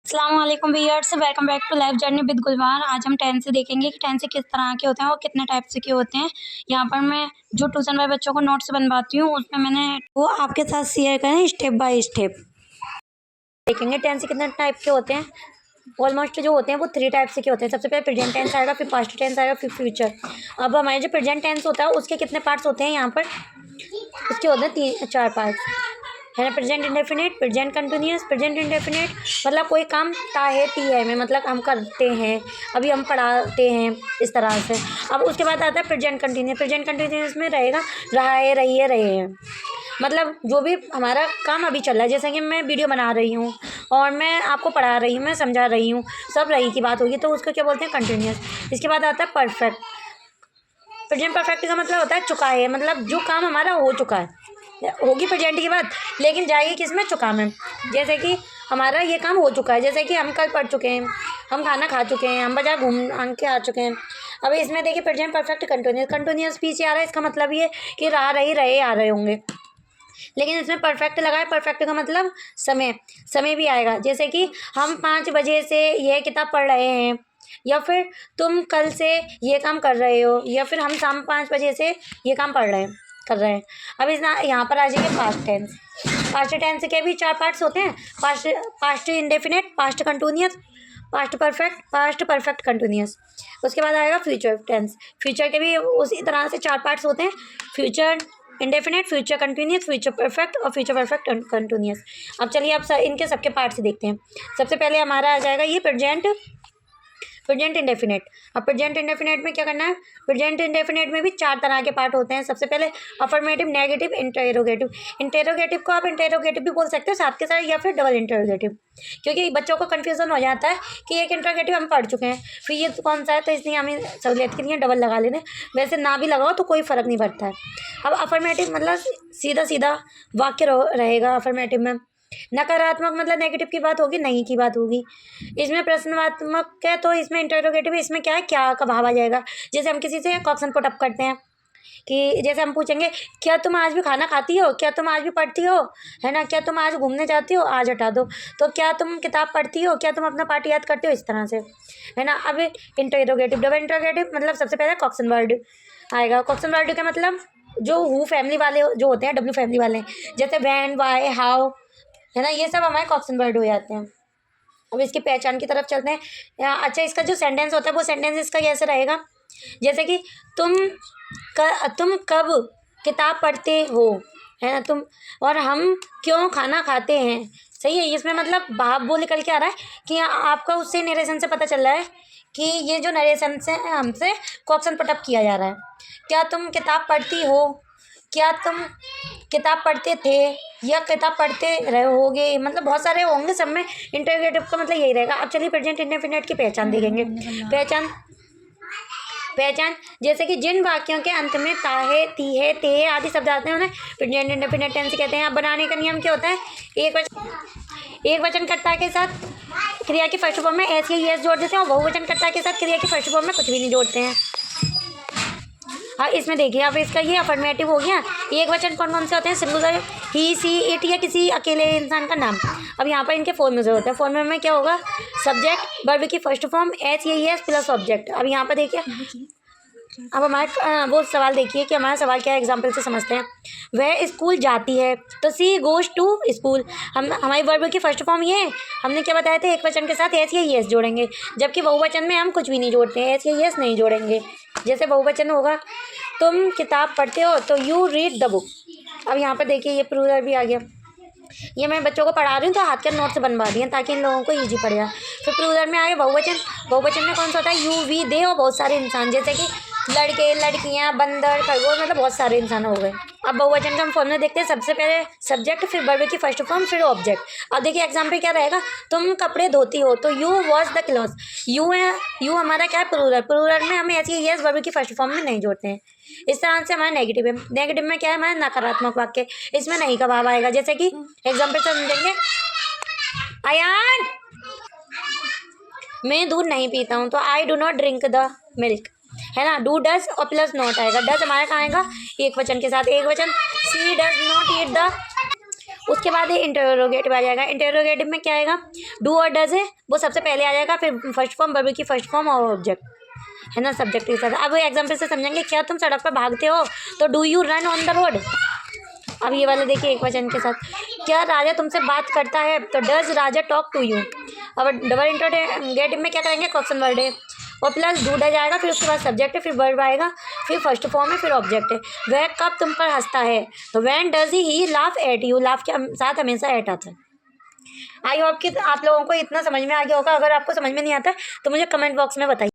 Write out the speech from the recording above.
अस्सलाम वालेकुम viewers, welcome back to life journey with Gulbar. आज हम टेंस से देखेंगे कि टेंस किस तरह के होते हैं और कितने टाइप से के होते हैं। यहाँ पर मैं जो ट्यूशन वाले बच्चों को नोट्स बनवाती हूँ उसमें मैंने वो आपके साथ शेयर करें स्टेप बाय स्टेप। देखेंगे टेंस कितने टाइप के होते हैं। ऑलमोस्ट जो होते हैं वो 3 टाइप से के होते हैं। सबसे पहले प्रेजेंट टेंस आएगा, फिर पास्ट टेंस आएगा, फिर फ्यूचर। अब हमारे जो प्रेजेंट टेंस होता है उसके कितने पार्ट्स होते हैं यहाँ पर, उसके होते हैं 4 पार्ट्स है ना। Present indefinite, present continuous, present indefinite मतलब कोई काम ताहे ती है में, मतलब हम करते हैं, अभी हम पढ़ाते हैं, इस तरह से। अब उसके बाद आता है प्रेजेंट कंटिन्यूअस। प्रेजेंट कंटिन्यूअस में रहेगा रहा है, रही है, रहे हैं, मतलब जो भी हमारा काम अभी चल रहा है। जैसे कि मैं वीडियो बना रही हूँ और मैं आपको पढ़ा रही हूँ, मैं समझा रही हूँ, सब रही की बात होगी, तो उसको क्या बोलते हैं, कंटिन्यूअस। इसके बाद आता है परफेक्ट। प्रेजेंट परफेक्ट का मतलब होता है चुका है, मतलब जो काम हमारा हो चुका है, होगी प्रेजेंट की बात, लेकिन जाएगी किस में, चुका में। जैसे कि हमारा ये काम हो चुका है, जैसे कि हम कल पढ़ चुके हैं, हम खाना खा चुके हैं, हम बाजार घूम के आ चुके हैं। अब इसमें देखिए प्रेजेंट परफेक्ट कंटिन्यूअस, कंटिन्यूअस पीछे आ रहा है, इसका मतलब ये कि रहा, रही, रहे आ रहे होंगे, लेकिन इसमें परफेक्ट लगा है। परफेक्ट का मतलब समय, समय भी आएगा। जैसे कि हम 5 बजे से यह किताब पढ़ रहे हैं, या फिर तुम कल से ये काम कर रहे हो, या फिर हम शाम 5 बजे से ये काम कर रहे हैं। अब इस यहाँ पर आ जाइए पास्ट टेंस। पास्ट टेंस के भी 4 पार्ट्स होते हैं। Past indefinite, past continuous, past perfect continuous. उसके बाद आएगा फ्यूचर टेंस। फ्यूचर के भी उसी तरह से 4 पार्ट्स होते हैं। Future indefinite, future continuous, future perfect और फ्यूचर परफेक्ट कंटिन्यूअस। अब चलिए अब इनके सबके पार्ट्स देखते हैं। सबसे पहले हमारा आ जाएगा ये प्रेजेंट इंडेफिनिट। अब प्रेजेंट इंडेफिनिट में क्या करना है, प्रेजेंट इंडेफिनिट में भी 4 तरह के पार्ट होते हैं। सबसे पहले अफर्मेटिव, नेगेटिव, इंटरोगेटिव। इंटरोगेटिव को आप इंटरोगेटिव भी बोल सकते हो साथ के साथ, या फिर डबल इंटरोगेटिव, क्योंकि बच्चों को कन्फ्यूजन हो जाता है कि एक इंटरोगेटिव हम पढ़ चुके हैं, फिर ये कौन सा है, तो इसलिए हमें सहूलियत के लिए डबल लगा लेना। वैसे ना भी लगाओ तो कोई फ़र्क नहीं पड़ता है। अब अफर्मेटिव मतलब सीधा सीधा वाक्य रहेगा अफर्मेटिव में। नकारात्मक मतलब नेगेटिव की बात होगी, नहीं की बात होगी। इसमें प्रश्नात्मक है तो इसमें इंटरोगेटिव, इसमें क्या है, क्या का भाव आ जाएगा। जैसे हम किसी से क्वेश्चन पुट अप करते हैं कि जैसे हम पूछेंगे, क्या तुम आज भी खाना खाती हो, क्या तुम आज भी पढ़ती हो, है ना, क्या तुम आज घूमने जाती हो, आज हटा दो, तो क्या तुम किताब पढ़ती हो, क्या तुम अपना पाठ याद करते हो, इस तरह से, है ना। अब इंटरोगेटिव, डबल इंटरोगेटिव मतलब सबसे पहले क्वेश्चन वर्ड आएगा। क्वेश्चन वर्ड का मतलब जो हु फैमिली वाले जो होते हैं, डब्ल्यू फैमिली वाले, जैसे व्हेन, व्हाई, हाउ, है ना, ये सब हमारे क्वेश्चन वर्ड हो जाते हैं। अब इसकी पहचान की तरफ चलते हैं। अच्छा, इसका जो सेंटेंस होता है वो सेंटेंस इसका कैसे रहेगा, जैसे कि तुम कब किताब पढ़ते हो, है ना, तुम, और हम क्यों खाना खाते हैं। सही है, इसमें मतलब भाव वो निकल के आ रहा है कि आपका उससे नरेशन से पता चल रहा है कि ये जो नरेशन से हमसे क्वेश्चन पुट अप किया जा रहा है। क्या तुम किताब पढ़ती हो, क्या तुम किताब पढ़ते थे, या किताब पढ़ते रहोगे, मतलब बहुत सारे होंगे, सब में इंटरोगेटिव का मतलब यही रहेगा। अब चलिए प्रेजेंट इंडेफिनिट की पहचान देखेंगे। पहचान जैसे कि जिन वाक्यों के अंत में ताहे, तीहे, तेहे आदि शब्द आते हैं उन्हें प्रेजेंट इंडेफिनिट टेंस कहते हैं। अब बनाने का नियम क्या होता है, एक वचनकर्ता के साथ क्रिया की फर्स्ट फॉर्म में एस या एस जोड़ देते हैं, और बहुवचनकर्ता के साथ क्रिया की फर्स्ट फॉर्म में कुछ भी नहीं जोड़ते हैं। हाँ, इसमें देखिए अब इसका ये अफर्मेटिव हो गया। एक वचन कौन कौन से होते हैं, सिंगुलर, ही, सी, इट, या किसी अकेले इंसान का नाम। अब यहाँ पर इनके फॉर्म में होता है। फॉर्म में क्या होगा, सब्जेक्ट, वर्ब की फर्स्ट फॉर्म एच या एस प्लस ऑब्जेक्ट। अब यहाँ पर देखिए, अब हमारा वो सवाल देखिए कि हमारा सवाल क्या है, एग्जाम्पल से समझते हैं। वह स्कूल जाती है, तो सी गोज टू स्कूल। हमारी वर्ब की फर्स्ट फॉर्म ये है, हमने क्या बताया था, एक वचन के साथ एस या यस जोड़ेंगे, जबकि बहुवचन में हम कुछ भी नहीं जोड़ते हैं, एस या यस नहीं जोड़ेंगे। जैसे बहुवचन होगा, तुम किताब पढ़ते हो, तो यू रीड द बुक। अब यहाँ पर देखिए ये प्लूरल भी आ गया। ये मैं बच्चों को पढ़ा रही हूँ तो हाथ के नोट्स बनवा दिए ताकि इन लोगों को ईजी पड़ जाए। फिर प्लूरल में आए बहुवचन। बहुवचन में कौन सा होता है, यू, वी, दे और बहुत सारे इंसान, जैसे कि लड़के, लड़कियाँ, बंदर, खरगोश, मतलब बहुत सारे इंसान हो गए। अब बहुवचन का हम फॉर्म में देखते हैं। सबसे पहले सब्जेक्ट, फिर वर्ब की फर्स्ट फॉर्म, फिर ऑब्जेक्ट। अब देखिए एग्जाम्पल क्या रहेगा, तुम कपड़े धोती हो, तो you wash the cloth. You है, यू हमारा क्या है, प्लूरल। प्लूरल में हमें ऐसी यस वर्ब की फर्स्ट फॉर्म में नहीं जोड़ते हैं। इस तरह से हमारा नेगेटिव है। नेगेटिव में क्या है, हमारा नकारात्मक वाक्य, इसमें नहीं का भाव आएगा। जैसे कि एग्जाम्पल से हम देंगे, अयान, मैं दूध नहीं पीता हूँ, तो I do not drink the milk, है ना। डू, डज और प्लस नॉट आएगा। डज हमारा कहाँ आएगा, एक वचन के साथ, एक वचन। सी डज नॉट ईट द उसके बाद इंटरोगेटिव आ जाएगा। इंटरोगेटिव में क्या आएगा, डू और डज है वो सबसे पहले आ जाएगा, फिर फर्स्ट फॉर्म, वर्ब की फर्स्ट फॉर्म और ऑब्जेक्ट, है ना, सब्जेक्ट के साथ। अब एग्जाम्पल से समझेंगे। क्या तुम सड़क पर भागते हो, तो do you run on the road. अब ये वाला देखिए एक वचन के साथ, क्या राजा तुमसे बात करता है, तो does Raja talk to you. अब डबल इंटरोगेटिव में क्या करेंगे, क्वेश्चन वर्ड है और प्लस डू डज आएगा, फिर उसके बाद सब्जेक्ट है, फिर वर्ब आएगा, फिर फर्स्ट फॉर्म है, फिर ऑब्जेक्ट है। वह कब तुम पर हंसता है, तो when does he laugh at you. Laugh के साथ हमेशा एट आता है। आई होप कि आप लोगों को इतना समझ में आ गया होगा। अगर आपको समझ में नहीं आता तो मुझे कमेंट बॉक्स में बताइए।